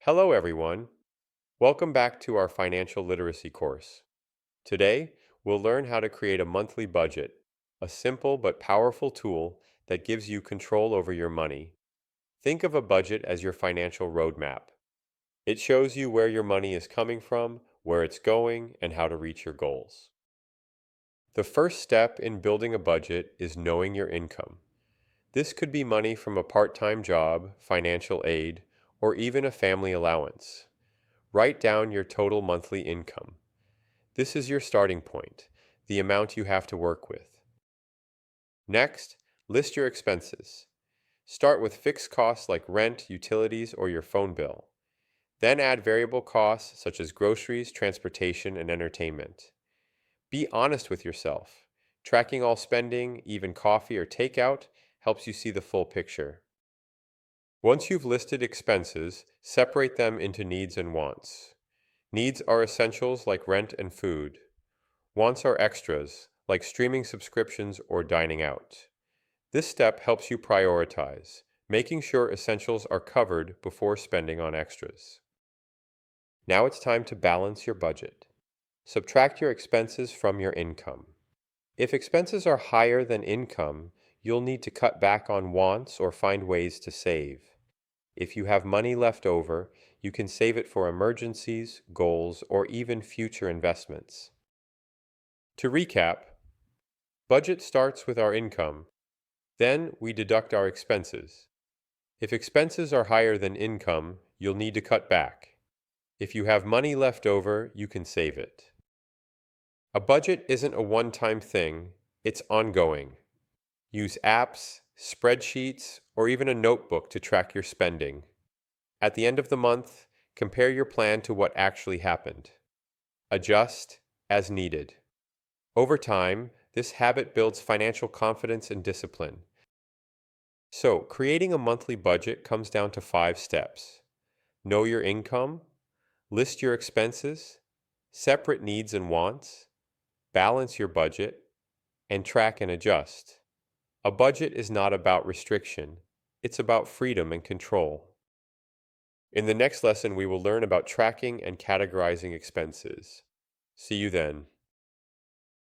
Hello, everyone. Welcome back to our financial literacy course. Today, we'll learn how to create a monthly budget, a simple but powerful tool that gives you control over your money. Think of a budget as your financial roadmap. It shows you where your money is coming from, where it's going, and how to reach your goals. The first step in building a budget is knowing your income. This could be money from a part-time job, financial aid, or even a family allowance. Write down your total monthly income. This is your starting point, the amount you have to work with. Next, list your expenses. Start with fixed costs like rent, utilities, or your phone bill. Then add variable costs such as groceries, transportation, and entertainment. Be honest with yourself. Tracking all spending, even coffee or takeout, helps you see the full picture. Once you've listed expenses, separate them into needs and wants. Needs are essentials like rent and food. Wants are extras, like streaming subscriptions or dining out. This step helps you prioritize, making sure essentials are covered before spending on extras. Now it's time to balance your budget. Subtract your expenses from your income. If expenses are higher than income, you'll need to cut back on wants or find ways to save. If you have money left over, you can save it for emergencies, goals, or even future investments. To recap, budget starts with our income. Then we deduct our expenses. If expenses are higher than income, you'll need to cut back. If you have money left over, you can save it. A budget isn't a one-time thing, it's ongoing. Use apps, spreadsheets, or even a notebook to track your spending. At the end of the month, compare your plan to what actually happened. Adjust as needed. Over time, this habit builds financial confidence and discipline. So, creating a monthly budget comes down to 5 steps. Know your income, list your expenses, separate needs and wants, balance your budget, and track and adjust. A budget is not about restriction, it's about freedom and control. In the next lesson, we will learn about tracking and categorizing expenses. See you then.